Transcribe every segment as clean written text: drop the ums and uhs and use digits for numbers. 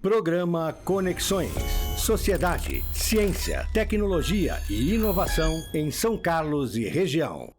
Programa Conexões. Sociedade, ciência, tecnologia e inovação em São Carlos e região.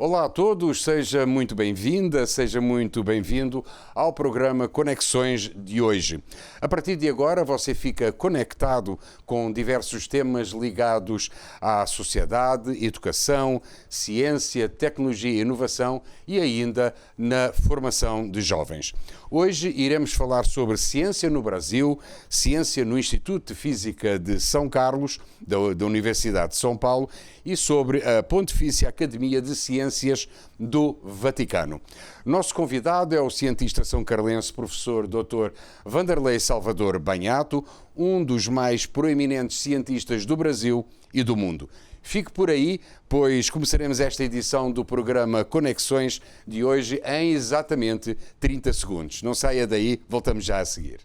Olá a todos, seja muito bem-vinda, seja muito bem-vindo ao programa Conexões de hoje. A partir de agora você fica conectado com diversos temas ligados à sociedade, educação, ciência, tecnologia e inovação e ainda na formação de jovens. Hoje iremos falar sobre ciência no Brasil, ciência no Instituto de Física de São Carlos, da Universidade de São Paulo, e sobre a Pontifícia Academia de Ciências do Vaticano. Nosso convidado é o cientista são-carlense, professor Dr. Vanderlei Salvador Banhato, um dos mais proeminentes cientistas do Brasil e do mundo. Fique por aí, pois começaremos esta edição do programa Conexões de hoje em exatamente 30 segundos. Não saia daí, voltamos já a seguir.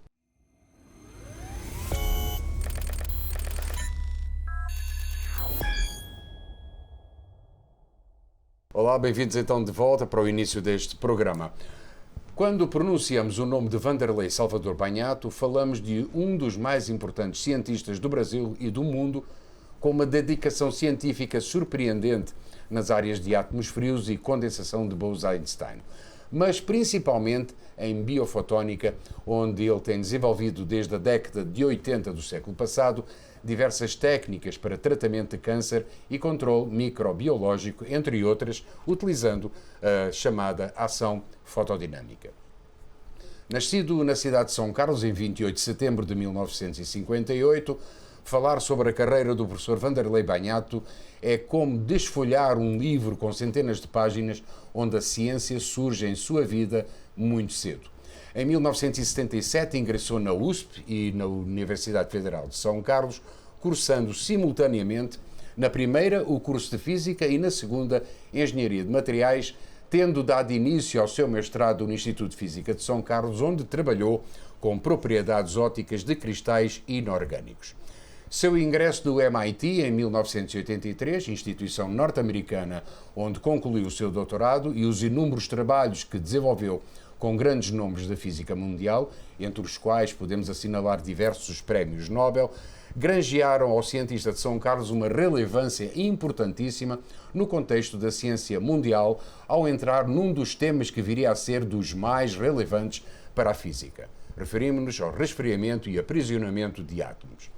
Olá, bem-vindos então de volta para o início deste programa. Quando pronunciamos o nome de Vanderlei Salvador Banhato, falamos de um dos mais importantes cientistas do Brasil e do mundo, com uma dedicação científica surpreendente nas áreas de átomos frios e condensação de Bose-Einstein, mas principalmente em biofotónica, onde ele tem desenvolvido desde a década de 80 do século passado diversas técnicas para tratamento de câncer e controle microbiológico, entre outras, utilizando a chamada ação fotodinâmica. Nascido na cidade de São Carlos em 28 de setembro de 1958, falar sobre a carreira do professor Vanderlei Banhato é como desfolhar um livro com centenas de páginas onde a ciência surge em sua vida muito cedo. Em 1977 ingressou na USP e na Universidade Federal de São Carlos, cursando simultaneamente, na primeira, o curso de Física e na segunda, Engenharia de Materiais, tendo dado início ao seu mestrado no Instituto de Física de São Carlos, onde trabalhou com propriedades ópticas de cristais inorgânicos. Seu ingresso do MIT em 1983, instituição norte-americana onde concluiu o seu doutorado, e os inúmeros trabalhos que desenvolveu com grandes nomes da física mundial, entre os quais podemos assinalar diversos prémios Nobel, granjearam ao cientista de São Carlos uma relevância importantíssima no contexto da ciência mundial, ao entrar num dos temas que viria a ser dos mais relevantes para a física. Referimos-nos ao resfriamento e aprisionamento de átomos.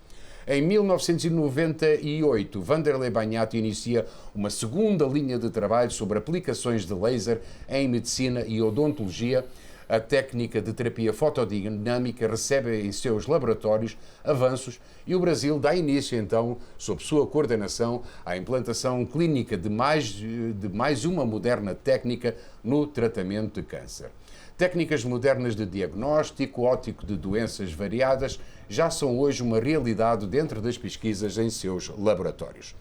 Em 1998, Vanderlei Banhato inicia uma segunda linha de trabalho sobre aplicações de laser em medicina e odontologia. A técnica de terapia fotodinâmica recebe em seus laboratórios avanços e o Brasil dá início, então, sob sua coordenação, à implantação clínica de mais uma moderna técnica no tratamento de câncer. Técnicas modernas de diagnóstico óptico de doenças variadas já são hoje uma realidade dentro das pesquisas em seus laboratórios.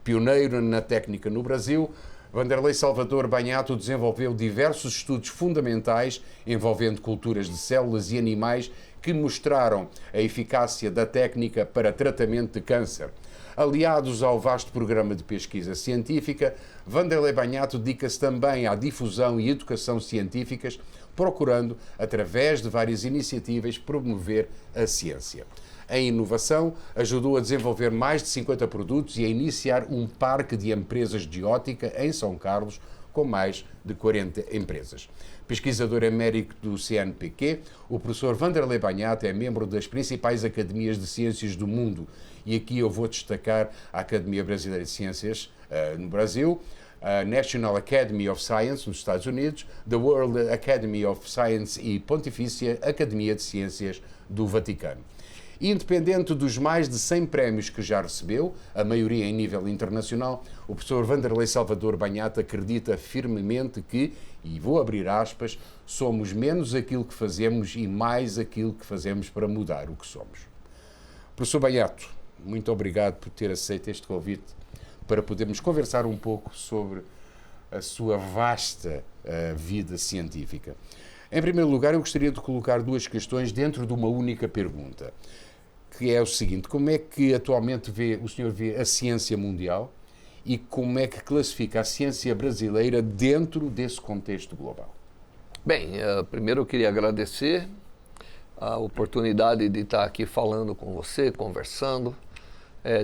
Pioneiro na técnica no Brasil, Vanderlei Salvador Banhato desenvolveu diversos estudos fundamentais envolvendo culturas de células e animais que mostraram a eficácia da técnica para tratamento de câncer. Aliados ao vasto programa de pesquisa científica, Vanderlei Banhato dedica-se também à difusão e educação científicas, procurando, através de várias iniciativas, promover a ciência. Em inovação, ajudou a desenvolver mais de 50 produtos e a iniciar um parque de empresas de óptica em São Carlos, com mais de 40 empresas. Pesquisador emérito do CNPq, o professor Vanderlei Banhato é membro das principais academias de ciências do mundo. E aqui eu vou destacar a Academia Brasileira de Ciências no Brasil, a National Academy of Science nos Estados Unidos, the World Academy of Science e Pontifícia Academia de Ciências do Vaticano. Independente dos mais de 100 prémios que já recebeu, a maioria em nível internacional, o professor Vanderlei Salvador Banhato acredita firmemente que, e vou abrir aspas, somos menos aquilo que fazemos e mais aquilo que fazemos para mudar o que somos. Professor Banhato, muito obrigado por ter aceito este convite para podermos conversar um pouco sobre a sua vasta vida científica. Em primeiro lugar, eu gostaria de colocar duas questões dentro de uma única pergunta, que é o seguinte: como é que atualmente o senhor vê a ciência mundial e como é que classifica a ciência brasileira dentro desse contexto global? Bem, primeiro eu queria agradecer a oportunidade de estar aqui falando com você, conversando,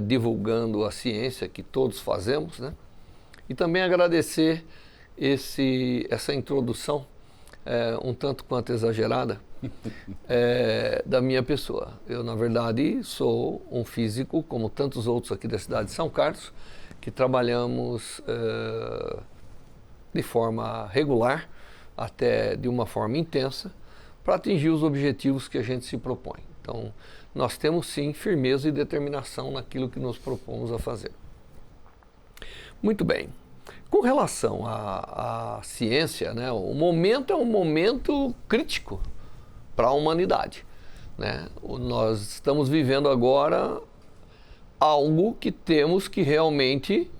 divulgando a ciência que todos fazemos, né? E também agradecer essa introdução, um tanto quanto exagerada, da minha pessoa. Eu, na verdade, sou um físico, como tantos outros aqui da cidade de São Carlos, que trabalhamos de forma regular, até de uma forma intensa, para atingir os objetivos que a gente se propõe. Então, nós temos sim firmeza e determinação naquilo que nos propomos a fazer. Muito bem. Com relação à ciência, né, o momento é um momento crítico para a humanidade, né? Nós estamos vivendo agora algo que temos que realmente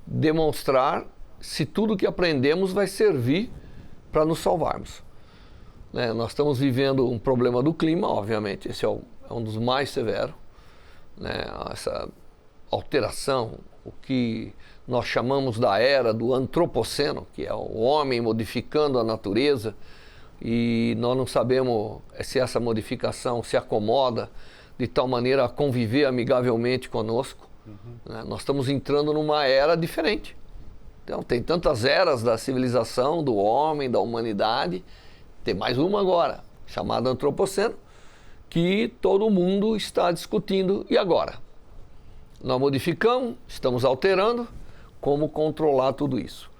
demonstrar se tudo que aprendemos vai servir para nos salvarmos, né? Nós estamos vivendo um problema do clima, obviamente, esse é um dos mais severos, né? Essa alteração, o que nós chamamos da era do antropoceno, que é o homem modificando a natureza, e nós não sabemos se essa modificação se acomoda de tal maneira a conviver amigavelmente conosco. Né? Nós estamos entrando numa era diferente. Então, tem tantas eras da civilização, do homem, da humanidade, tem mais uma agora, chamada antropoceno, que todo mundo está discutindo. E agora? Nós modificamos, estamos alterando, como controlar tudo isso?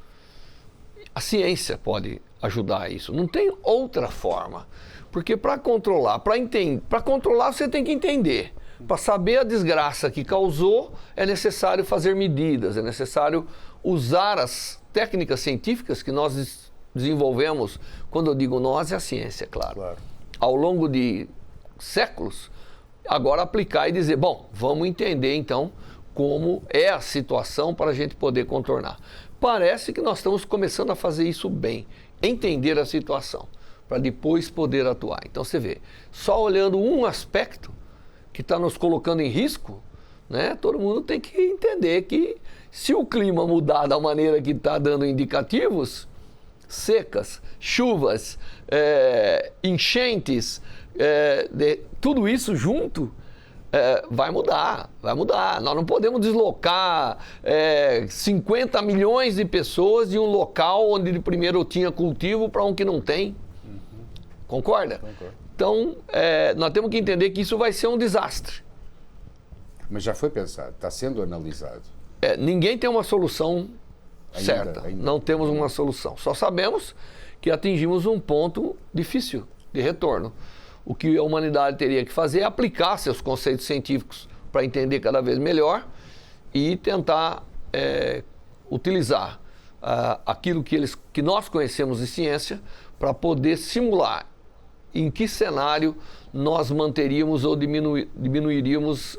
A ciência pode ajudar isso, não tem outra forma, porque para controlar, para controlar você tem que entender, para saber a desgraça que causou é necessário fazer medidas, é necessário usar as técnicas científicas que nós desenvolvemos. Quando eu digo nós, é a ciência, claro. Ao longo de séculos, agora aplicar e dizer, bom, vamos entender então como é a situação para a gente poder contornar. Parece que nós estamos começando a fazer isso bem, entender a situação, para depois poder atuar. Então você vê, só olhando um aspecto que está nos colocando em risco, né, todo mundo tem que entender que se o clima mudar da maneira que está dando indicativos, secas, chuvas, enchentes, tudo isso junto, vai mudar. Nós não podemos deslocar 50 milhões de pessoas de um local onde primeiro tinha cultivo para um que não tem. Concorda? Concordo. Então, nós temos que entender que isso vai ser um desastre. Mas já foi pensado, está sendo analisado. Ninguém tem uma solução certa. Não temos uma solução. Só sabemos que atingimos um ponto difícil de retorno. O que a humanidade teria que fazer é aplicar seus conceitos científicos para entender cada vez melhor e tentar utilizar aquilo que nós conhecemos de ciência para poder simular em que cenário nós manteríamos ou diminuiríamos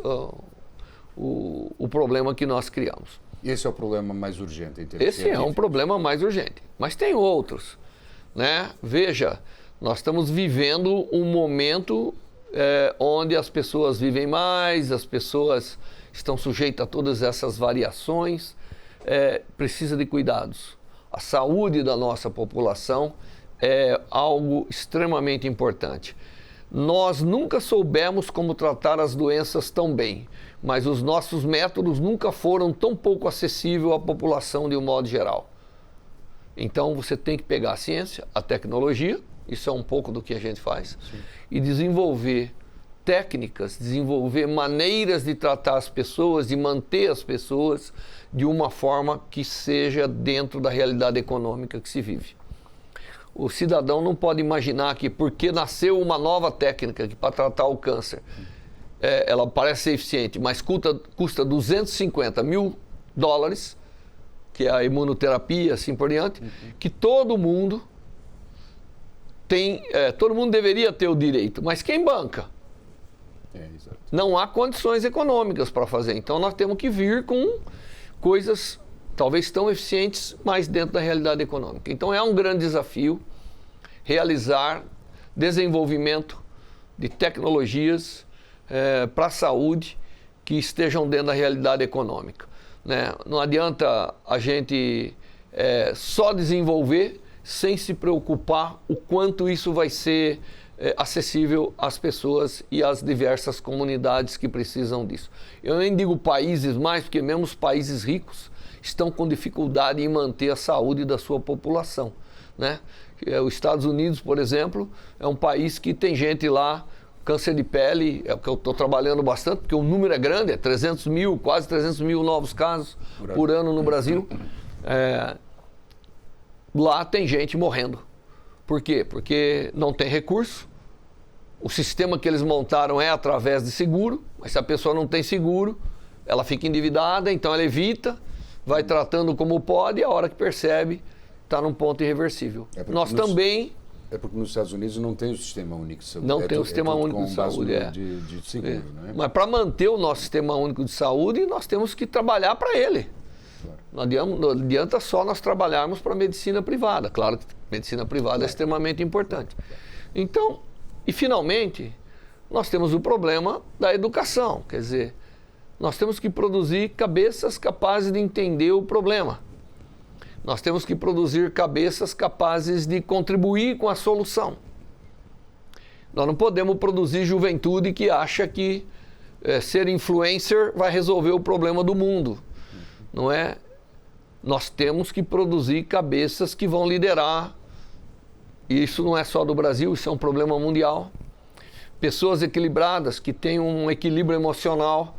o problema que nós criamos. Esse é o problema mais urgente em termos Esse é um problema mais urgente, mas tem outros, né? Veja, nós estamos vivendo um momento onde as pessoas vivem mais, as pessoas estão sujeitas a todas essas variações, precisa de cuidados. A saúde da nossa população é algo extremamente importante. Nós nunca soubemos como tratar as doenças tão bem, mas os nossos métodos nunca foram tão pouco acessíveis à população de um modo geral. Então você tem que pegar a ciência, a tecnologia, isso é um pouco do que a gente faz, sim, e desenvolver técnicas, desenvolver maneiras de tratar as pessoas, de manter as pessoas de uma forma que seja dentro da realidade econômica que se vive. O cidadão não pode imaginar que porque nasceu uma nova técnica para tratar o câncer, ela parece ser eficiente, mas custa 250 mil dólares, que é a imunoterapia, assim por diante, que todo mundo deveria ter o direito, mas quem banca? Não há condições econômicas para fazer. Então nós temos que vir com coisas talvez tão eficientes, mas dentro da realidade econômica. Então é um grande desafio realizar desenvolvimento de tecnologias para a saúde que estejam dentro da realidade econômica, né? Não adianta a gente só desenvolver sem se preocupar o quanto isso vai ser acessível às pessoas e às diversas comunidades que precisam disso. Eu nem digo países mais, porque mesmo os países ricos estão com dificuldade em manter a saúde da sua população, né? Os Estados Unidos, por exemplo, é um país que tem gente lá, câncer de pele, é o que eu estou trabalhando bastante, porque o número é grande, é 300 mil, quase 300 mil novos casos por ano no Brasil. Lá tem gente morrendo. Por quê? Porque não tem recurso. O sistema que eles montaram é através de seguro, mas se a pessoa não tem seguro, ela fica endividada, então ela evita, vai tratando como pode e a hora que percebe, está num ponto irreversível. Nós também... É porque nos Estados Unidos não tem o sistema único de saúde. Não tem o sistema único de saúde, de seguro, não é? Mas para manter o nosso sistema único de saúde, nós temos que trabalhar para ele. Claro. Não adianta só nós trabalharmos para a medicina privada. Claro que a medicina privada é extremamente importante. Então, e finalmente, nós temos o problema da educação. Quer dizer, nós temos que produzir cabeças capazes de entender o problema. Nós temos que produzir cabeças capazes de contribuir com a solução. Nós não podemos produzir juventude que acha que ser influencer vai resolver o problema do mundo. Não é? Nós temos que produzir cabeças que vão liderar. E isso não é só do Brasil, isso é um problema mundial. Pessoas equilibradas, que têm um equilíbrio emocional,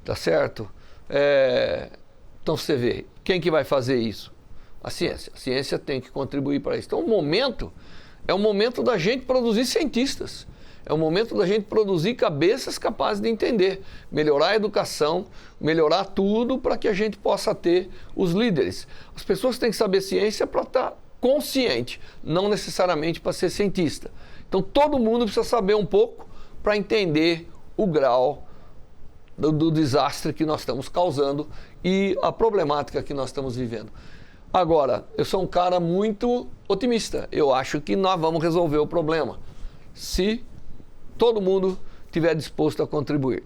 tá certo? Então você vê, quem que vai fazer isso? A ciência. A ciência tem que contribuir para isso. Então o momento é o momento da gente produzir cientistas. É o momento da gente produzir cabeças capazes de entender, melhorar a educação, melhorar tudo para que a gente possa ter os líderes. As pessoas têm que saber ciência para estar consciente, não necessariamente para ser cientista. Então todo mundo precisa saber um pouco para entender o grau do desastre que nós estamos causando e a problemática que nós estamos vivendo. Agora, eu sou um cara muito otimista. Eu acho que nós vamos resolver o problema, se todo mundo estiver disposto a contribuir.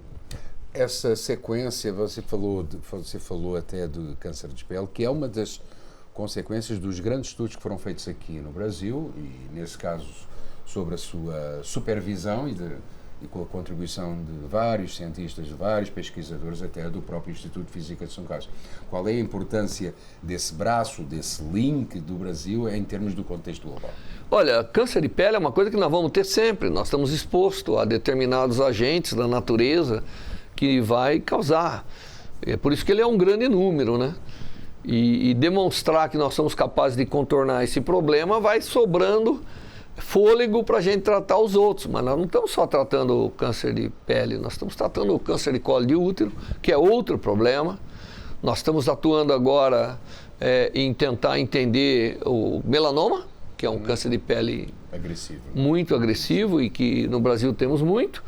Essa sequência, você falou até do câncer de pele, que é uma das consequências dos grandes estudos que foram feitos aqui no Brasil, e nesse caso sobre a sua supervisão e com a contribuição de vários cientistas, de vários pesquisadores, até do próprio Instituto de Física de São Carlos. Qual é a importância desse braço, desse link do Brasil em termos do contexto global? Olha, câncer de pele é uma coisa que nós vamos ter sempre. Nós estamos expostos a determinados agentes da natureza que vai causar. É por isso que ele é um grande número, né? E demonstrar que nós somos capazes de contornar esse problema vai sobrando fôlego para a gente tratar os outros, mas nós não estamos só tratando o câncer de pele, nós estamos tratando o câncer de colo de útero, que é outro problema. Nós estamos atuando agora em tentar entender o melanoma, que é um câncer de pele muito agressivo e que no Brasil temos muito,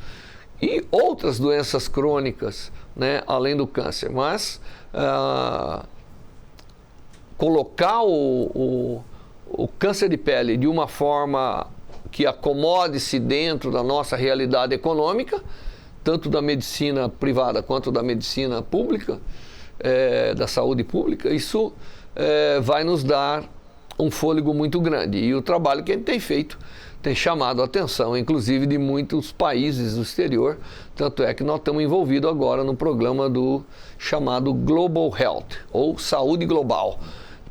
e outras doenças crônicas, né, além do câncer. Mas colocar o câncer de pele de uma forma que acomode-se dentro da nossa realidade econômica, tanto da medicina privada quanto da medicina pública, da saúde pública, isso vai nos dar um fôlego muito grande. E o trabalho que a gente tem feito tem chamado a atenção, inclusive de muitos países do exterior, tanto é que nós estamos envolvidos agora no programa do chamado Global Health, ou Saúde Global,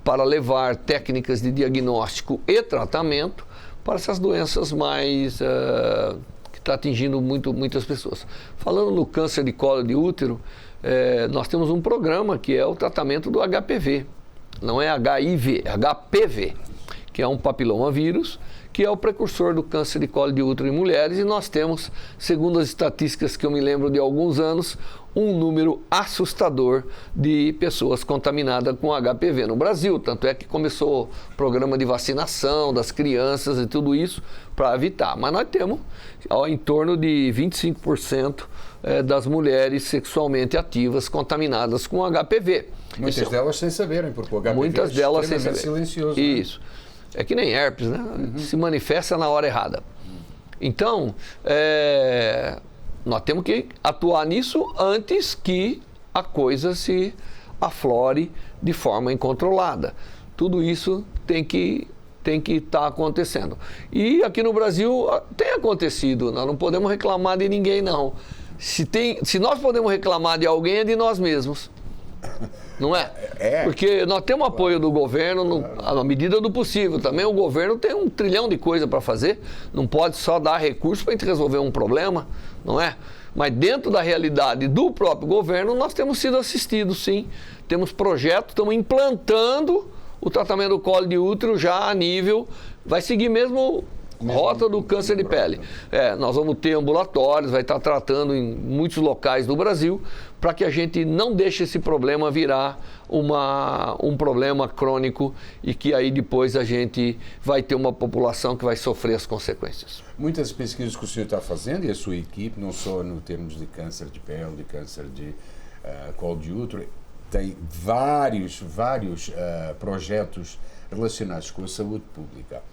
para levar técnicas de diagnóstico e tratamento para essas doenças mais que está atingindo muitas pessoas. Falando no câncer de colo de útero, nós temos um programa que é o tratamento do HPV, não é HIV, é HPV, que é um papilomavírus, que é o precursor do câncer de colo de útero em mulheres, e nós temos, segundo as estatísticas que eu me lembro de alguns anos, um número assustador de pessoas contaminadas com HPV no Brasil. Tanto é que começou o programa de vacinação das crianças e tudo isso para evitar. Mas nós temos em torno de 25% das mulheres sexualmente ativas contaminadas com HPV. Muitas delas sem saberem, porque o HPV muitas delas sem saber. Silencioso. Isso. Né? É que nem herpes, né? Se manifesta na hora errada. Então, nós temos que atuar nisso antes que a coisa se aflore de forma incontrolada. Tudo isso tem que tem que estar acontecendo. E aqui no Brasil tem acontecido, nós não podemos reclamar de ninguém, não. Se nós podemos reclamar de alguém, é de nós mesmos. Não é? Porque nós temos apoio do governo na medida do possível. Também o governo tem 1 trilhão de coisas para fazer. Não pode só dar recursos para a gente resolver um problema, não é? Mas dentro da realidade do próprio governo, nós temos sido assistidos, sim. Temos projetos, estamos implantando o tratamento do colo de útero já a nível... Vai seguir mesmo rota do câncer de pele. Nós vamos ter ambulatórios, vai estar tratando em muitos locais do Brasil, para que a gente não deixe esse problema virar um problema crônico e que aí depois a gente vai ter uma população que vai sofrer as consequências. Muitas pesquisas que o senhor está fazendo e a sua equipe, não só no termos de câncer de pele, de câncer de colo de útero, tem vários projetos relacionados com a saúde pública.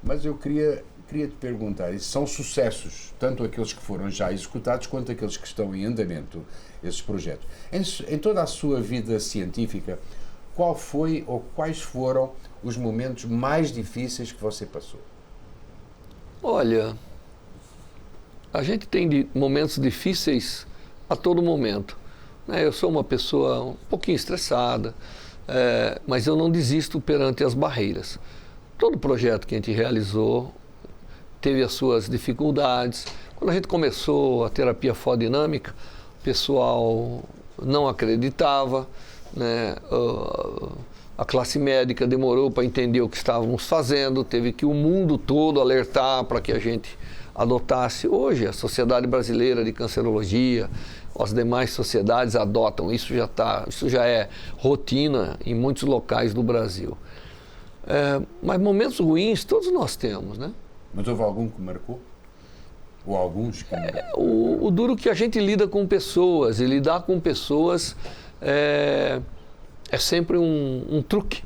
Mas eu queria te perguntar, são sucessos, tanto aqueles que foram já executados, quanto aqueles que estão em andamento, esses projetos. Em toda a sua vida científica, qual foi ou quais foram os momentos mais difíceis que você passou? Olha, a gente tem momentos difíceis a todo momento. Eu sou uma pessoa um pouquinho estressada, mas eu não desisto perante as barreiras. Todo projeto que a gente realizou teve as suas dificuldades. Quando a gente começou a terapia fotodinâmica, o pessoal não acreditava, né? A classe médica demorou para entender o que estávamos fazendo, teve que o mundo todo alertar para que a gente adotasse. Hoje, a Sociedade Brasileira de Cancerologia, as demais sociedades adotam, isso já é rotina em muitos locais do Brasil. Mas momentos ruins todos nós temos, né? Mas houve algum que marcou? Ou alguns que marcou? O duro que a gente lida com pessoas, e lidar com pessoas é sempre um truque.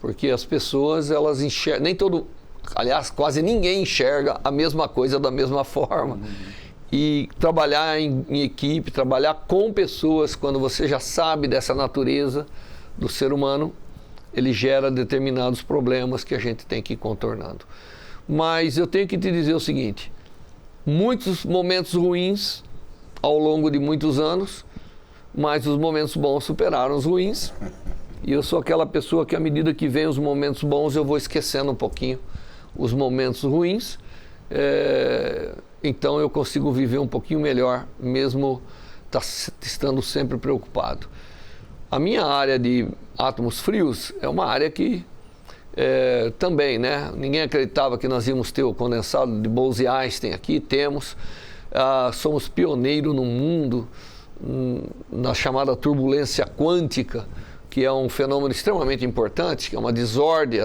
Porque as pessoas, elas enxergam, aliás, quase ninguém enxerga a mesma coisa da mesma forma. E trabalhar em equipe, trabalhar com pessoas, quando você já sabe dessa natureza do ser humano, ele gera determinados problemas que a gente tem que ir contornando. Mas eu tenho que te dizer o seguinte, muitos momentos ruins ao longo de muitos anos, mas os momentos bons superaram os ruins. E eu sou aquela pessoa que, à medida que vem os momentos bons, eu vou esquecendo um pouquinho os momentos ruins. Então eu consigo viver um pouquinho melhor, mesmo estando sempre preocupado. A minha área de átomos frios é uma área que também, né? Ninguém acreditava que nós íamos ter o condensado de Bose-Einstein aqui, temos. Somos pioneiros no mundo na chamada turbulência quântica, que é um fenômeno extremamente importante, que é uma desordem.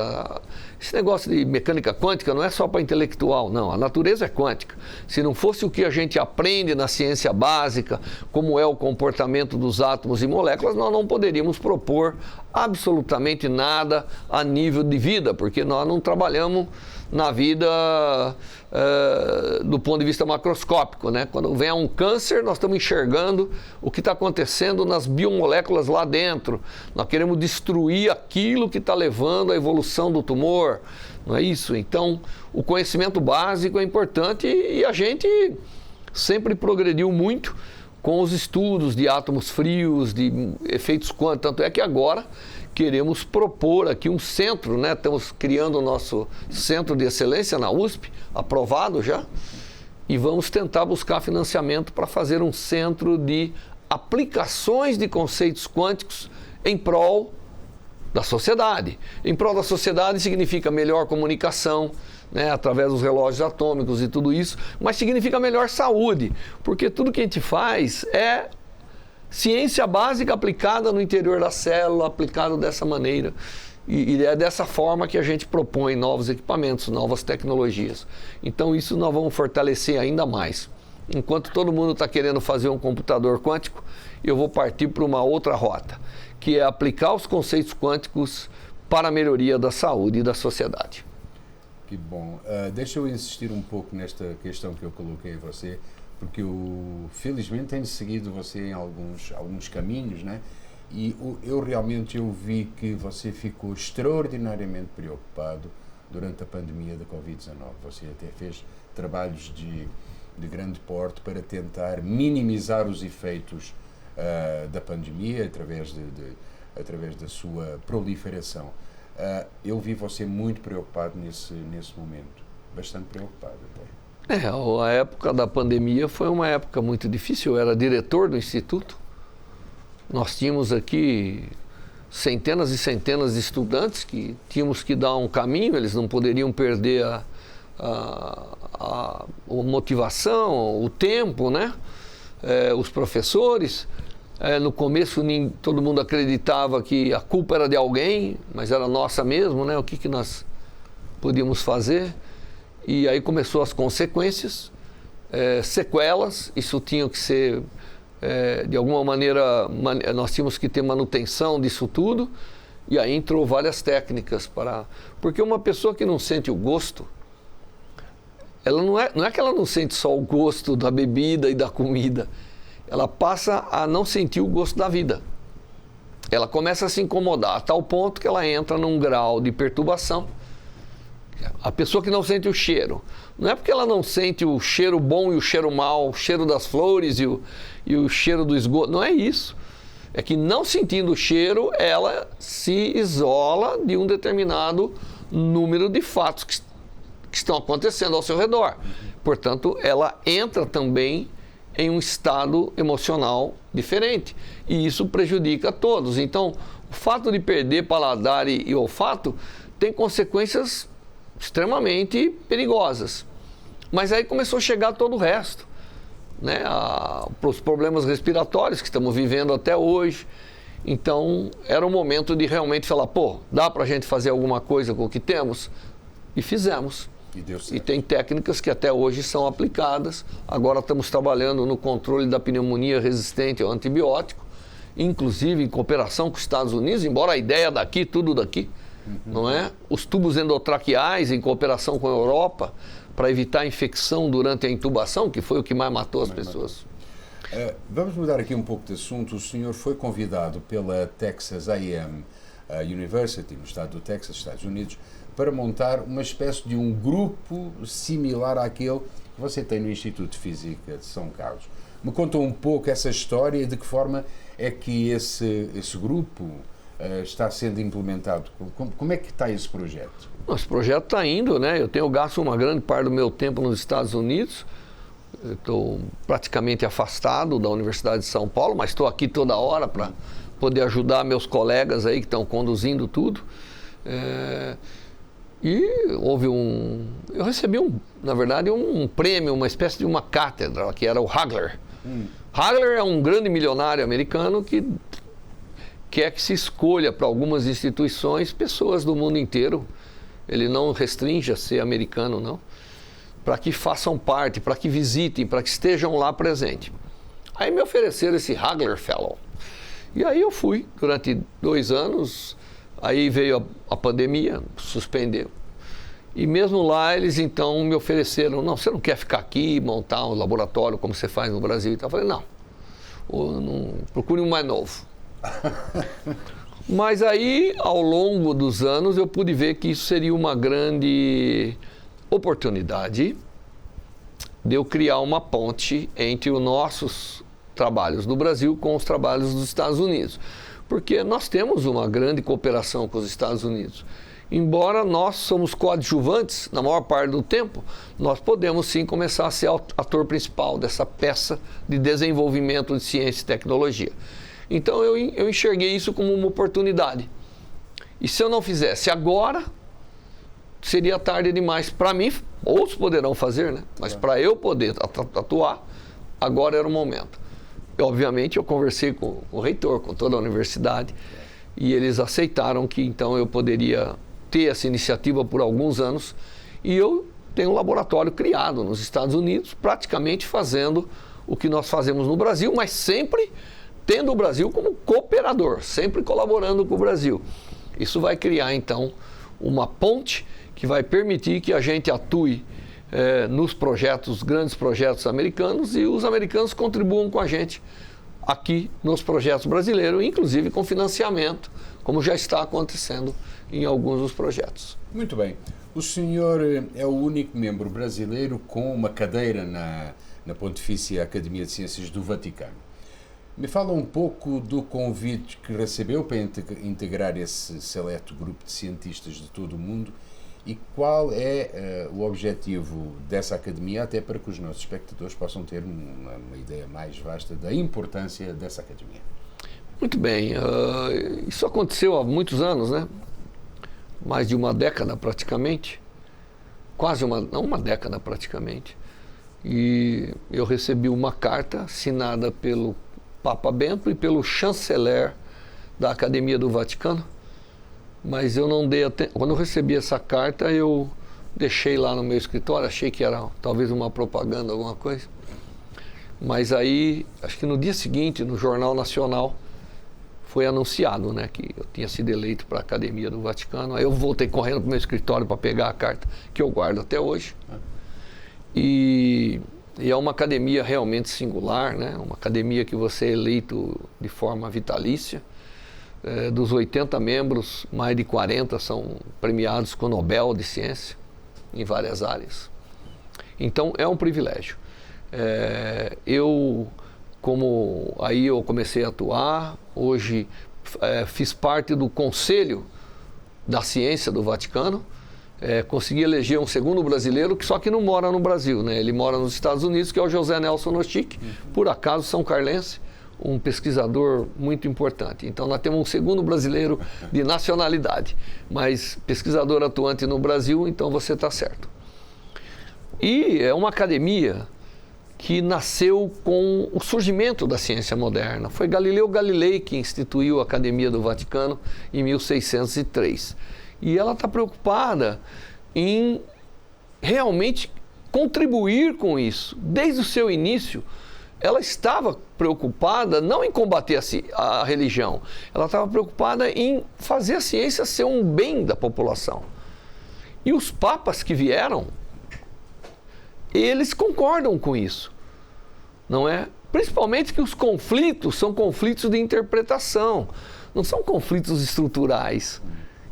Esse negócio de mecânica quântica não é só para intelectual, não. A natureza é quântica. Se não fosse o que a gente aprende na ciência básica, como é o comportamento dos átomos e moléculas, nós não poderíamos propor absolutamente nada a nível de vida, porque nós não trabalhamos na vida do ponto de vista macroscópico, né? Quando vem um câncer, nós estamos enxergando o que está acontecendo nas biomoléculas lá dentro. Nós queremos destruir aquilo que está levando à evolução do tumor, não é isso? Então, o conhecimento básico é importante e a gente sempre progrediu muito com os estudos de átomos frios, de efeitos quânticos. Tanto é que agora queremos propor aqui um centro, né? Estamos criando o nosso centro de excelência na USP, aprovado já, e vamos tentar buscar financiamento para fazer um centro de aplicações de conceitos quânticos em prol da sociedade. Em prol da sociedade significa melhor comunicação, né, através dos relógios atômicos e tudo isso, mas significa melhor saúde, porque tudo que a gente faz é ciência básica aplicada no interior da célula, aplicado dessa maneira. E é dessa forma que a gente propõe novos equipamentos, novas tecnologias. Então isso nós vamos fortalecer ainda mais. Enquanto todo mundo está querendo fazer um computador quântico, eu vou partir para uma outra rota, que é aplicar os conceitos quânticos para a melhoria da saúde e da sociedade. Que bom. Deixa eu insistir um pouco nesta questão que eu coloquei a você, porque eu, felizmente, tenho seguido você em alguns caminhos, né? E eu realmente vi que você ficou extraordinariamente preocupado durante a pandemia da Covid-19. Você até fez trabalhos de grande porte para tentar minimizar os efeitos da pandemia através da sua proliferação. Eu vi você muito preocupado nesse momento, bastante preocupado até. A época da pandemia foi uma época muito difícil. Eu era diretor do Instituto. Nós tínhamos aqui centenas e centenas de estudantes que tínhamos que dar um caminho, eles não poderiam perder a motivação, o tempo, né? Os professores. No começo todo mundo acreditava que a culpa era de alguém, mas era nossa mesmo, né? O que nós podíamos fazer? E aí começou as consequências, sequelas, isso tinha que ser, de alguma maneira, nós tínhamos que ter manutenção disso tudo, e aí entrou várias técnicas para... Porque uma pessoa que não sente o gosto, ela não é que ela não sente só o gosto da bebida e da comida, ela passa a não sentir o gosto da vida. Ela começa a se incomodar a tal ponto que ela entra num grau de perturbação. A pessoa que não sente o cheiro, não é porque ela não sente o cheiro bom e o cheiro mau, o cheiro das flores e o cheiro do esgoto, não é isso. É que não sentindo o cheiro, ela se isola de um determinado número de fatos que estão acontecendo ao seu redor. Portanto, ela entra também em um estado emocional diferente. E isso prejudica a todos. Então, o fato de perder paladar e olfato tem consequências extremamente perigosas. Mas aí começou a chegar todo o resto, né? Os problemas respiratórios que estamos vivendo até hoje. Então, era o momento de realmente falar, dá para a gente fazer alguma coisa com o que temos? E fizemos. E deu certo. E tem técnicas que até hoje são aplicadas. Agora estamos trabalhando no controle da pneumonia resistente ao antibiótico, inclusive em cooperação com os Estados Unidos, embora a ideia daqui, tudo daqui, não é? Os tubos endotraqueais em cooperação com a Europa para evitar a infecção durante a intubação, que foi o que mais matou as pessoas. Vamos mudar aqui um pouco de assunto. O senhor foi convidado pela Texas A&M University, no estado do Texas, Estados Unidos, para montar uma espécie de um grupo similar àquele que você tem no Instituto de Física de São Carlos. Me conta um pouco essa história e de que forma é que esse grupo está sendo implementado. Como é que está esse projeto? Esse projeto está indo, né? Eu tenho gasto uma grande parte do meu tempo nos Estados Unidos. Estou praticamente afastado da Universidade de São Paulo, mas estou aqui toda hora para poder ajudar meus colegas aí que estão conduzindo tudo. E houve eu recebi na verdade, um prêmio, uma espécie de uma cátedra, que era o Hagler. Hagler é um grande milionário americano que quer que se escolha para algumas instituições pessoas do mundo inteiro. Ele não restringe a ser americano, não. Para que façam parte, para que visitem, para que estejam lá presentes. Aí me ofereceram esse Hagler Fellow. E aí eu fui durante 2 anos, aí veio a pandemia, suspendeu. E mesmo lá eles então me ofereceram, não, você não quer ficar aqui, montar um laboratório como você faz no Brasil? Eu falei, não, procure um mais novo. Mas aí, ao longo dos anos, eu pude ver que isso seria uma grande oportunidade de eu criar uma ponte entre os nossos trabalhos do Brasil com os trabalhos dos Estados Unidos. Porque nós temos uma grande cooperação com os Estados Unidos. Embora nós somos coadjuvantes, na maior parte do tempo, nós podemos sim começar a ser ator principal dessa peça de desenvolvimento de ciência e tecnologia. Então eu enxerguei isso como uma oportunidade. E se eu não fizesse agora, seria tarde demais. Para mim, outros poderão fazer, né? Mas para eu poder atuar, agora era o momento. E, obviamente, eu conversei com o reitor, com toda a universidade, e eles aceitaram que então eu poderia ter essa iniciativa por alguns anos. E eu tenho um laboratório criado nos Estados Unidos, praticamente fazendo o que nós fazemos no Brasil, mas sempre tendo o Brasil como cooperador, sempre colaborando com o Brasil. Isso vai criar, então, uma ponte que vai permitir que a gente atue nos projetos, grandes projetos americanos, e os americanos contribuam com a gente aqui nos projetos brasileiros, inclusive com financiamento, como já está acontecendo em alguns dos projetos. Muito bem. O senhor é o único membro brasileiro com uma cadeira na Pontifícia Academia de Ciências do Vaticano. Me fala um pouco do convite que recebeu para integrar esse seleto grupo de cientistas de todo o mundo e qual é o objetivo dessa academia, até para que os nossos espectadores possam ter uma ideia mais vasta da importância dessa academia. Muito bem, isso aconteceu há muitos anos, né? Mais de uma década praticamente, uma década praticamente, e eu recebi uma carta assinada pelo Papa Bento e pelo chanceler da Academia do Vaticano, mas eu não dei atenção. Quando eu recebi essa carta, eu deixei lá no meu escritório, achei que era talvez uma propaganda, alguma coisa, mas aí, acho que no dia seguinte, no Jornal Nacional, foi anunciado, né, que eu tinha sido eleito para a Academia do Vaticano. Aí eu voltei correndo para o meu escritório para pegar a carta, que eu guardo até hoje. E é uma academia realmente singular, né, uma academia que você é eleito de forma vitalícia. Dos 80 membros, mais de 40 são premiados com o Nobel de Ciência, em várias áreas. Então, é um privilégio. Como aí eu comecei a atuar, hoje fiz parte do Conselho da Ciência do Vaticano, consegui eleger um segundo brasileiro, só que não mora no Brasil, né? Ele mora nos Estados Unidos, que é o José Nelson Nostick, por acaso são carlense, um pesquisador muito importante. Então nós temos um segundo brasileiro de nacionalidade, mas pesquisador atuante no Brasil, então você está certo. E é uma academia que nasceu com o surgimento da ciência moderna. Foi Galileu Galilei que instituiu a Academia do Vaticano em 1603. E ela está preocupada em realmente contribuir com isso. Desde o seu início, ela estava preocupada não em combater a religião, ela estava preocupada em fazer a ciência ser um bem da população. E os papas que vieram, eles concordam com isso, não é? Principalmente que os conflitos são conflitos de interpretação, não são conflitos estruturais,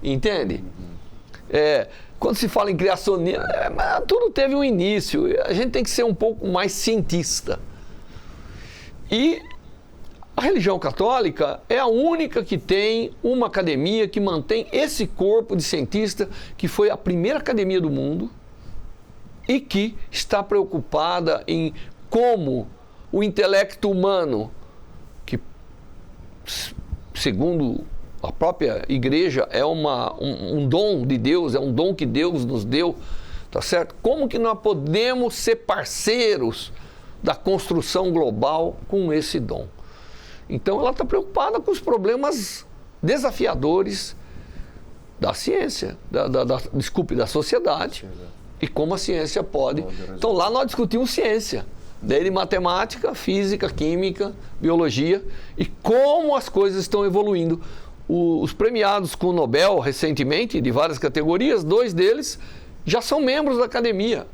entende? Quando se fala em criacionismo, tudo teve um início, a gente tem que ser um pouco mais cientista. E a religião católica é a única que tem uma academia que mantém esse corpo de cientista, que foi a primeira academia do mundo, e que está preocupada em como o intelecto humano, que segundo a própria igreja é um dom de Deus, é um dom que Deus nos deu, tá certo? Como que nós podemos ser parceiros da construção global com esse dom? Então ela está preocupada com os problemas desafiadores da ciência, da sociedade. E como a ciência pode. Então lá nós discutimos ciência, desde matemática, física, química, biologia, e como as coisas estão evoluindo. Os premiados com o Nobel recentemente, de várias categorias, 2 deles já são membros da academia.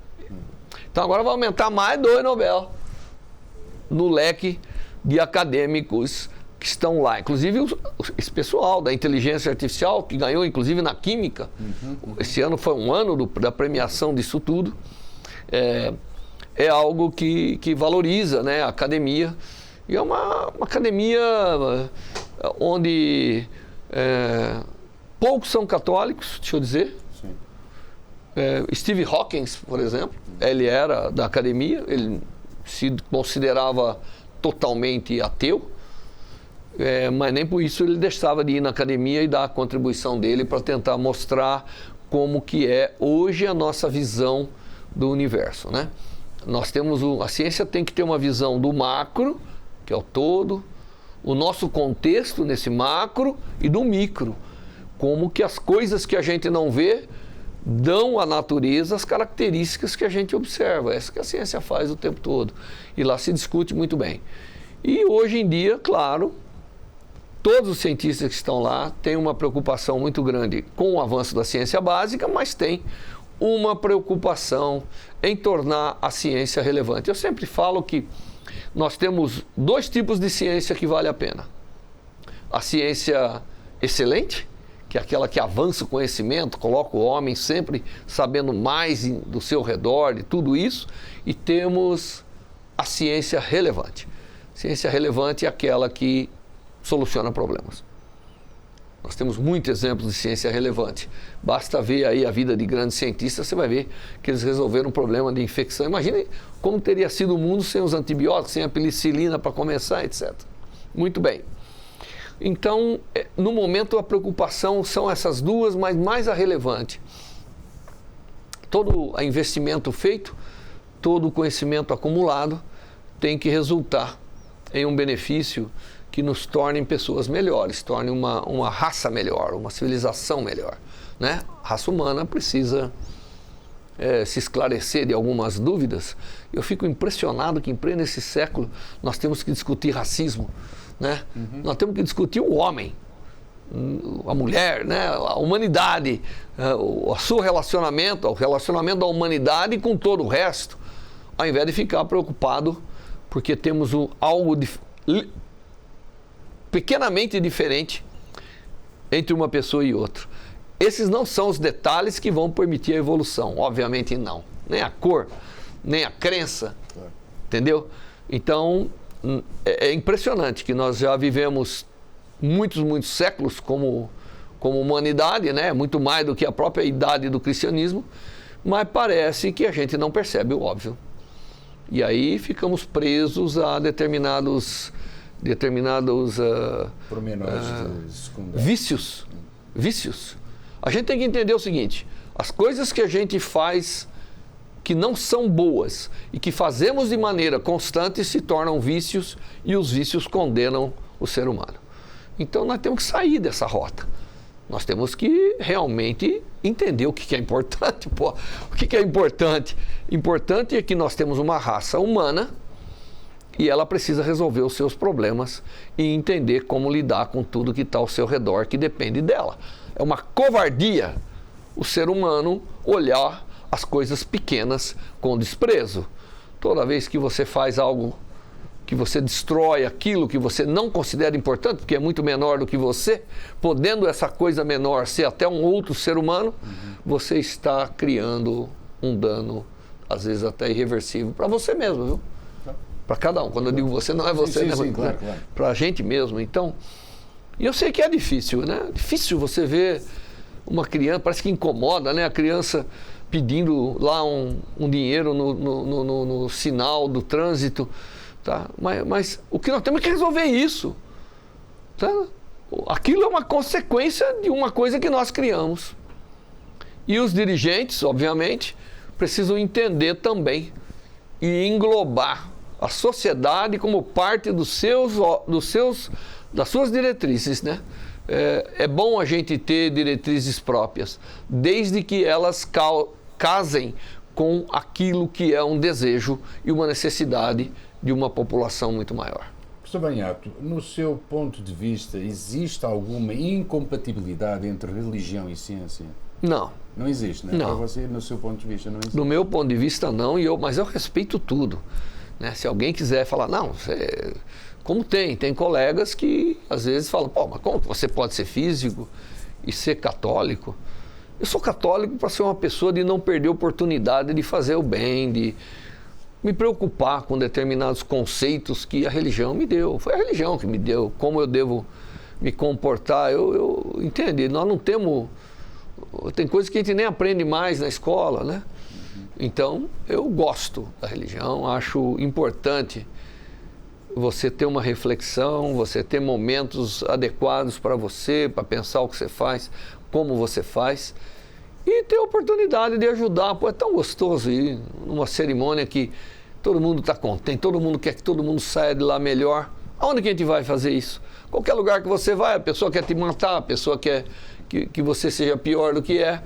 Então agora vai aumentar mais 2 Nobel no leque de acadêmicos que estão lá. Inclusive esse pessoal da inteligência artificial, que ganhou inclusive na química. Esse ano foi um ano da premiação disso tudo. É algo que valoriza, né, a academia. E é uma academia onde poucos são católicos, deixa eu dizer. Steve Hawking, por exemplo, ele era da academia, ele se considerava totalmente ateu, mas nem por isso ele deixava de ir na academia e dar a contribuição dele para tentar mostrar como que é hoje a nossa visão do universo, né? Nós temos a ciência tem que ter uma visão do macro, que é o todo, o nosso contexto nesse macro, e do micro, como que as coisas que a gente não vê dão à natureza as características que a gente observa. Essa que a ciência faz o tempo todo. E lá se discute muito bem. E hoje em dia, claro, todos os cientistas que estão lá têm uma preocupação muito grande com o avanço da ciência básica, mas têm uma preocupação em tornar a ciência relevante. Eu sempre falo que nós temos 2 tipos de ciência que vale a pena. A ciência excelente, que é aquela que avança o conhecimento, coloca o homem sempre sabendo mais do seu redor, de tudo isso, e temos a ciência relevante. Ciência relevante é aquela que soluciona problemas. Nós temos muitos exemplos de ciência relevante. Basta ver aí a vida de grandes cientistas, você vai ver que eles resolveram um problema de infecção. Imagine como teria sido o mundo sem os antibióticos, sem a penicilina para começar, etc. Muito bem. Então, no momento, a preocupação são essas duas, mas mais a relevante. Todo o investimento feito, todo o conhecimento acumulado tem que resultar em um benefício que nos tornem pessoas melhores, torne uma raça melhor, uma civilização melhor, né? A raça humana precisa se esclarecer de algumas dúvidas. Eu fico impressionado que em pleno esse século nós temos que discutir racismo, né? Nós temos que discutir o homem, a mulher, né? A humanidade, o seu relacionamento, o relacionamento da humanidade com todo o resto, ao invés de ficar preocupado porque temos algo pequenamente diferente entre uma pessoa e outra. Esses não são os detalhes que vão permitir a evolução, obviamente não. Nem a cor, nem a crença, entendeu? Então, é impressionante que nós já vivemos muitos séculos como humanidade, né? Muito mais do que a própria idade do cristianismo, mas parece que a gente não percebe o óbvio. E aí ficamos presos a determinados vícios. A gente tem que entender o seguinte: as coisas que a gente faz que não são boas e que fazemos de maneira constante se tornam vícios, e os vícios condenam o ser humano. Então nós temos que sair dessa rota. Nós temos que realmente entender o que é importante. Pô. O que é importante? Importante é que nós temos uma raça humana e ela precisa resolver os seus problemas e entender como lidar com tudo que está ao seu redor, que depende dela. É uma covardia o ser humano olhar as coisas pequenas com desprezo. Toda vez que você faz algo, que você destrói aquilo que você não considera importante, porque é muito menor do que você, podendo essa coisa menor ser até um outro ser humano, você está criando um dano, às vezes até irreversível, para você mesmo, viu? Para cada um. Quando eu digo você, não é você, né? Claro. Para a gente mesmo. Então, e eu sei que é difícil, né? Difícil você ver uma criança, parece que incomoda, né? A criança pedindo lá um dinheiro no sinal do trânsito. Tá? Mas o que nós temos é que resolver isso. Tá? Aquilo é uma consequência de uma coisa que nós criamos. E os dirigentes, obviamente, precisam entender também e englobar a sociedade como parte das suas diretrizes, né? É bom a gente ter diretrizes próprias, desde que elas casem com aquilo que é um desejo e uma necessidade de uma população muito maior. Professor Banhato, no seu ponto de vista, existe alguma incompatibilidade entre religião e ciência? Não. Não existe, né? Não. Para você, no seu ponto de vista, não existe? Do meu ponto de vista, não, mas eu respeito tudo. Né? Se alguém quiser falar, não, como tem colegas que às vezes falam, pô, mas como que você pode ser físico e ser católico? Eu sou católico para ser uma pessoa de não perder a oportunidade de fazer o bem, de me preocupar com determinados conceitos que a religião me deu. Foi a religião que me deu, como eu devo me comportar. Eu entendo, nós não temos... Tem coisas que a gente nem aprende mais na escola, né? Então, eu gosto da religião, acho importante você ter uma reflexão, você ter momentos adequados para você, para pensar o que você faz, como você faz, e ter a oportunidade de ajudar. Pô, é tão gostoso ir numa cerimônia que todo mundo está contente, todo mundo quer que todo mundo saia de lá melhor. Aonde que a gente vai fazer isso? Qualquer lugar que você vai, a pessoa quer te matar, a pessoa quer que você seja pior do que é.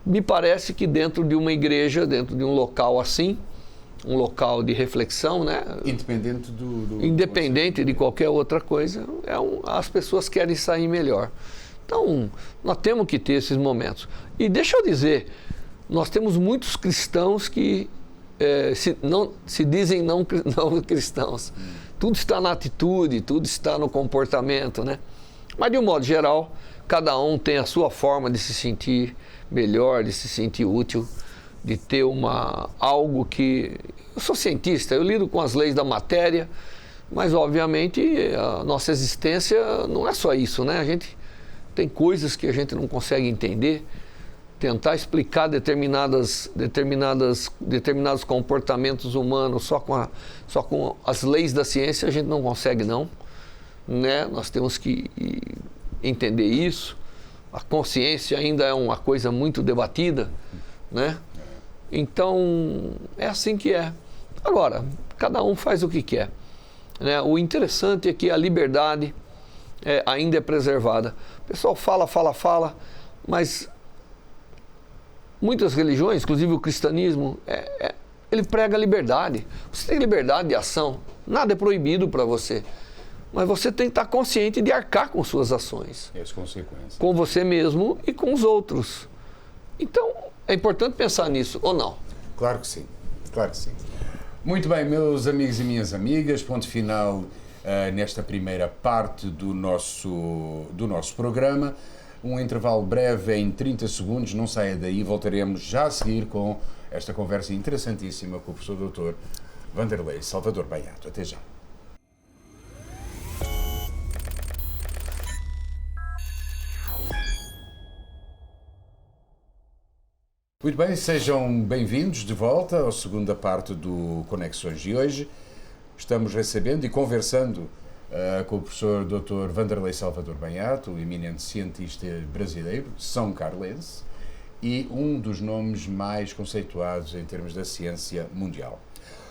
Me parece que dentro de uma igreja, dentro de um local assim, um local de reflexão, né? Independente de qualquer outra coisa, as pessoas querem sair melhor. Então, nós temos que ter esses momentos. E deixa eu dizer, nós temos muitos cristãos que se dizem não cristãos. Tudo está na atitude, tudo está no comportamento, né? Mas, de um modo geral, cada um tem a sua forma de se sentir melhor, de se sentir útil, de ter algo que... Eu sou cientista, eu lido com as leis da matéria, mas obviamente a nossa existência não é só isso, né? A gente tem coisas que a gente não consegue entender, tentar explicar determinados comportamentos humanos só com as leis da ciência a gente não consegue não, né? Nós temos que entender isso. A consciência ainda é uma coisa muito debatida, né? Então é assim que é. Agora, cada um faz o que quer, né? O interessante é que a liberdade ainda é preservada. O pessoal fala, mas muitas religiões, inclusive o cristianismo, ele prega a liberdade. Você tem liberdade de ação, nada é proibido para você. Mas você tem que estar consciente de arcar com suas ações. E as consequências. Com você mesmo e com os outros. Então, é importante pensar nisso, ou não? Claro que sim, claro que sim. Muito bem, meus amigos e minhas amigas, ponto final nesta primeira parte do nosso programa. Um intervalo breve em 30 segundos, não saia daí, voltaremos já a seguir com esta conversa interessantíssima com o professor Dr. Vanderlei Salvador Banhato. Até já. Muito bem, sejam bem-vindos de volta à segunda parte do Conexões de hoje. Estamos recebendo e conversando com o professor Dr. Vanderlei Salvador Banhato, o eminente cientista brasileiro, são carlense, e um dos nomes mais conceituados em termos da ciência mundial.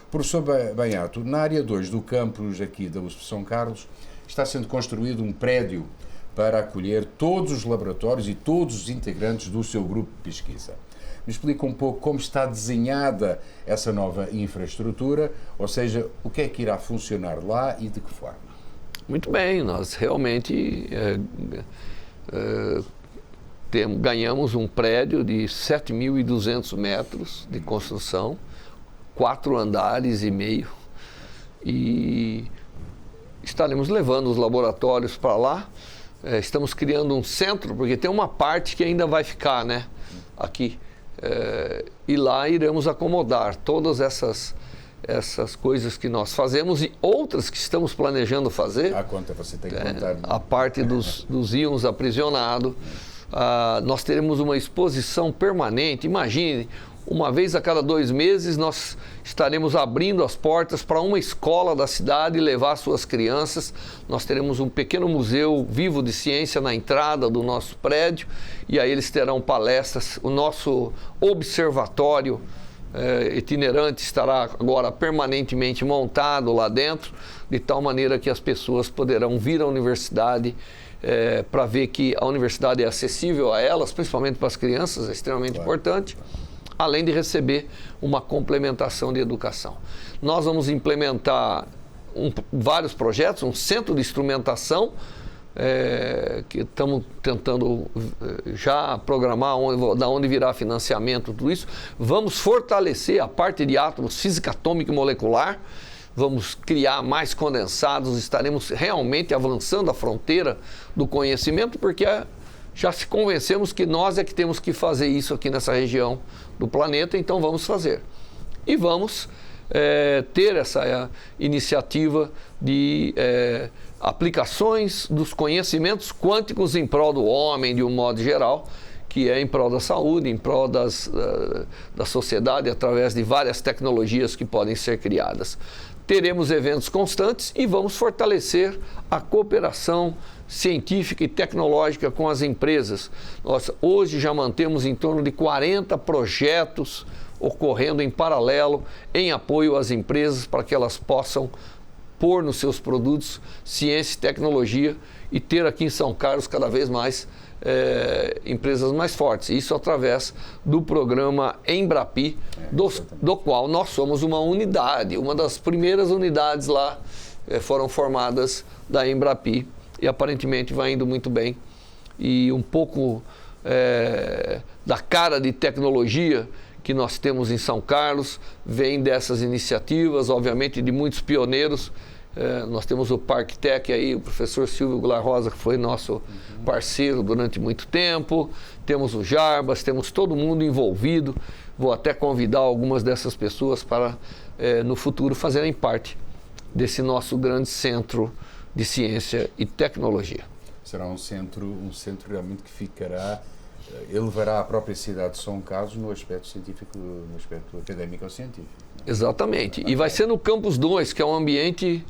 Professor Banhato, na área 2 do campus aqui da USP São Carlos, está sendo construído um prédio para acolher todos os laboratórios e todos os integrantes do seu grupo de pesquisa. Me explica um pouco como está desenhada essa nova infraestrutura, ou seja, o que é que irá funcionar lá e de que forma? Muito bem, nós realmente ganhamos um prédio de 7.200 metros de construção, 4 andares e meio, e estaremos levando os laboratórios para lá. Estamos criando um centro, porque tem uma parte que ainda vai ficar, né, aqui. E lá iremos acomodar todas essas coisas que nós fazemos e outras que estamos planejando fazer. A conta você tem que contar. A parte dos íons aprisionados. Nós teremos uma exposição permanente. Imagine, uma vez a cada 2 meses nós estaremos abrindo as portas para uma escola da cidade e levar suas crianças. Nós teremos um pequeno museu vivo de ciência na entrada do nosso prédio e aí eles terão palestras. O nosso observatório itinerante estará agora permanentemente montado lá dentro, de tal maneira que as pessoas poderão vir à universidade para ver que a universidade é acessível a elas, principalmente para as crianças, é extremamente importante, além de receber uma complementação de educação. Nós vamos implementar vários projetos, um centro de instrumentação, que estamos tentando já programar da onde virá financiamento, tudo isso. Vamos fortalecer a parte de átomos, física atômica e molecular, vamos criar mais condensados, estaremos realmente avançando a fronteira do conhecimento, porque já se convencemos que nós é que temos que fazer isso aqui nessa região do planeta, então vamos fazer. E vamos ter essa iniciativa de aplicações dos conhecimentos quânticos em prol do homem, de um modo geral, que é em prol da saúde, em prol da sociedade, através de várias tecnologias que podem ser criadas. Teremos eventos constantes e vamos fortalecer a cooperação científica e tecnológica com as empresas. Nós hoje já mantemos em torno de 40 projetos ocorrendo em paralelo em apoio às empresas para que elas possam pôr nos seus produtos ciência e tecnologia e ter aqui em São Carlos cada vez mais empresas mais fortes. Isso através do programa Embrapi, do qual nós somos uma unidade. Uma das primeiras unidades lá foram formadas da Embrapi e aparentemente vai indo muito bem. E um pouco da cara de tecnologia que nós temos em São Carlos vem dessas iniciativas, obviamente de muitos pioneiros. Nós temos o Parque Tech aí, o professor Silvio Goulart Rosa, que foi nosso parceiro durante muito tempo. Temos o Jarbas, temos todo mundo envolvido. Vou até convidar algumas dessas pessoas para, no futuro, fazerem parte desse nosso grande centro de ciência e tecnologia. Será um centro realmente que ficará, elevará a própria cidade de São Carlos no aspecto científico, no aspecto académico ou científico. Exatamente. E vai ser no Campus 2, que é um ambiente,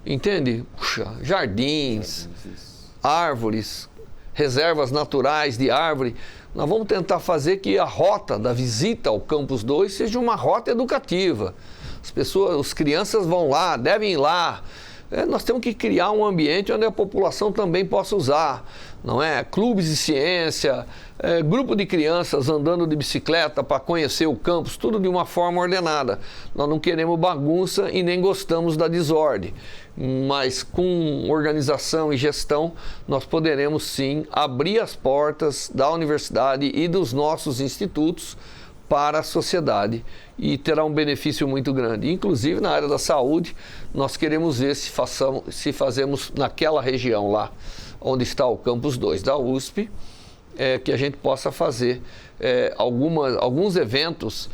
entende? Puxa, jardins, árvores, reservas naturais de árvore. Nós vamos tentar fazer que a rota da visita ao Campus 2 seja uma rota educativa. As crianças vão lá, devem ir lá. Nós temos que criar um ambiente onde a população também possa usar, não é? Clubes de ciência, grupo de crianças andando de bicicleta para conhecer o campus, tudo de uma forma ordenada. Nós não queremos bagunça e nem gostamos da desordem, mas com organização e gestão nós poderemos sim abrir as portas da universidade e dos nossos institutos para a sociedade e terá um benefício muito grande. Inclusive na área da saúde, nós queremos ver se fazemos naquela região lá, onde está o Campus 2 da USP, que a gente possa fazer alguns eventos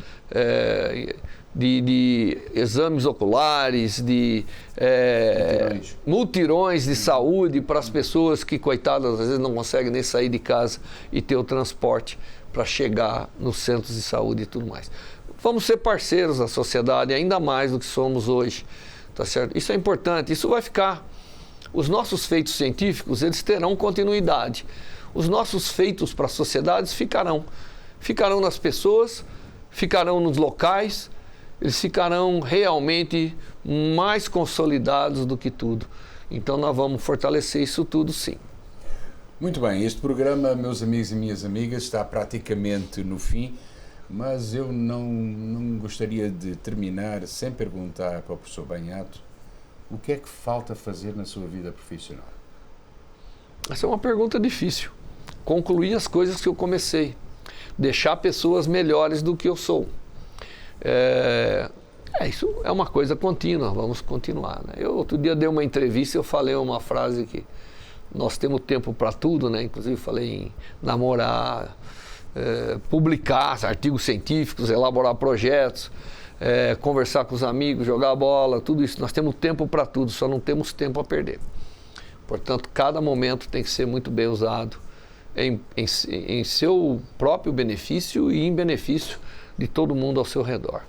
de exames oculares, de multirões de saúde para as pessoas que, coitadas, às vezes não conseguem nem sair de casa e ter o transporte para chegar nos centros de saúde e tudo mais. Vamos ser parceiros da sociedade, ainda mais do que somos hoje, tá certo? Isso é importante, isso vai ficar. Os nossos feitos científicos, eles terão continuidade. Os nossos feitos para as sociedades ficarão. Ficarão nas pessoas, ficarão nos locais, eles ficarão realmente mais consolidados do que tudo. Então nós vamos fortalecer isso tudo, sim. Muito bem, este programa, meus amigos e minhas amigas, está praticamente no fim, mas eu não gostaria de terminar sem perguntar para o professor Banhato o que é que falta fazer na sua vida profissional. Essa é uma pergunta difícil. Concluir as coisas que eu comecei. Deixar pessoas melhores do que eu sou. Isso é uma coisa contínua, vamos continuar, né? Eu outro dia dei uma entrevista e eu falei uma frase que nós temos tempo para tudo, né? Inclusive falei em namorar, publicar artigos científicos, elaborar projetos, conversar com os amigos, jogar bola, tudo isso. Nós temos tempo para tudo, só não temos tempo a perder. Portanto, cada momento tem que ser muito bem usado em seu próprio benefício e em benefício de todo mundo ao seu redor.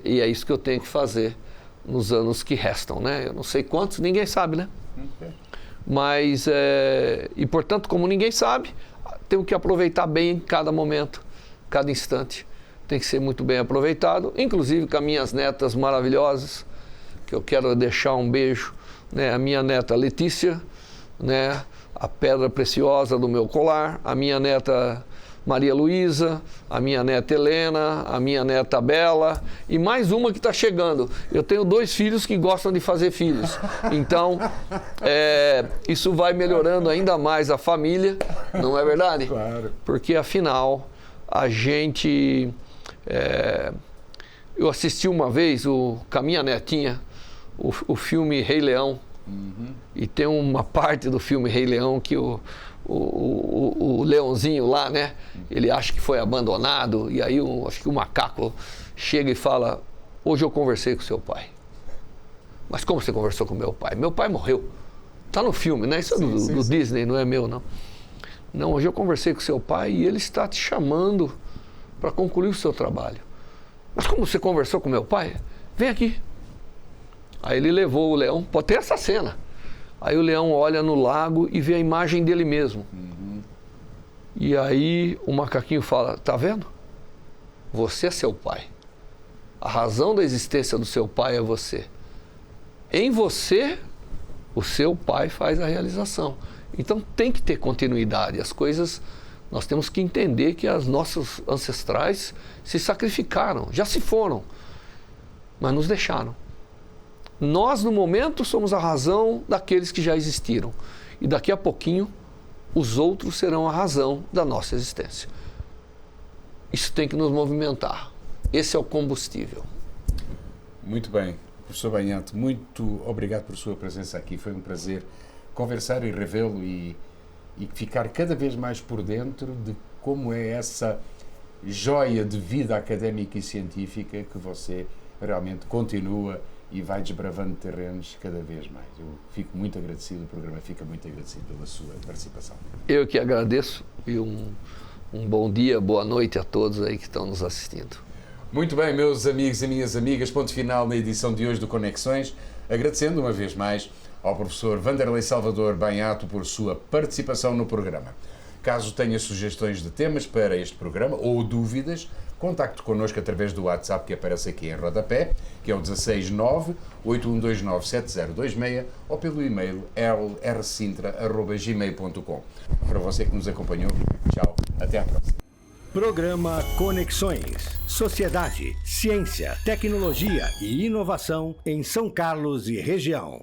E é isso que eu tenho que fazer nos anos que restam, né? Eu não sei quantos, ninguém sabe, né? Okay. Mas, e portanto, como ninguém sabe, temos que aproveitar bem cada momento, cada instante. Tem que ser muito bem aproveitado, inclusive com as minhas netas maravilhosas, que eu quero deixar um beijo, né? A minha neta Letícia, né? A pedra preciosa do meu colar, a minha neta Maria Luísa, a minha neta Helena, a minha neta Bela e mais uma que está chegando. Eu tenho 2 filhos que gostam de fazer filhos. Então, isso vai melhorando ainda mais a família, não é verdade? Claro. Porque, afinal, a gente... eu assisti uma vez com a minha netinha o filme Rei Leão. Uhum. E tem uma parte do filme Rei Leão que o leãozinho lá, né? Ele acha que foi abandonado e aí acho que o macaco chega e fala: hoje eu conversei com seu pai. Mas como você conversou com meu pai? Meu pai morreu. Tá no filme, né? Isso é do Disney, não é meu, não. Não, hoje eu conversei com seu pai e ele está te chamando para concluir o seu trabalho. Mas como você conversou com meu pai? Vem aqui. Aí ele levou o leão, pode ter essa cena. Aí o leão olha no lago e vê a imagem dele mesmo. Uhum. E aí o macaquinho fala: tá vendo? Você é seu pai. A razão da existência do seu pai é você. Em você, o seu pai faz a realização. Então tem que ter continuidade. As coisas, nós temos que entender que os nossos ancestrais se sacrificaram, já se foram, mas nos deixaram. Nós, no momento, somos a razão daqueles que já existiram. E daqui a pouquinho, os outros serão a razão da nossa existência. Isso tem que nos movimentar. Esse é o combustível. Muito bem. Professor Banhato, muito obrigado por sua presença aqui. Foi um prazer conversar e revê-lo e ficar cada vez mais por dentro de como é essa joia de vida académica e científica que você realmente continua e vai desbravando terrenos cada vez mais. Eu fico muito agradecido, o programa fica muito agradecido pela sua participação. Eu que agradeço e um bom dia, boa noite a todos aí que estão nos assistindo. Muito bem, meus amigos e minhas amigas, ponto final na edição de hoje do Conexões, agradecendo uma vez mais ao professor Vanderlei Salvador Banhato por sua participação no programa. Caso tenha sugestões de temas para este programa ou dúvidas, contacte connosco através do WhatsApp que aparece aqui em rodapé, que é o 169-8129-7026, ou pelo e-mail lrsintra@gmail.com. Para você que nos acompanhou, tchau, até à próxima. Programa Conexões. Sociedade, ciência, tecnologia e inovação em São Carlos e região.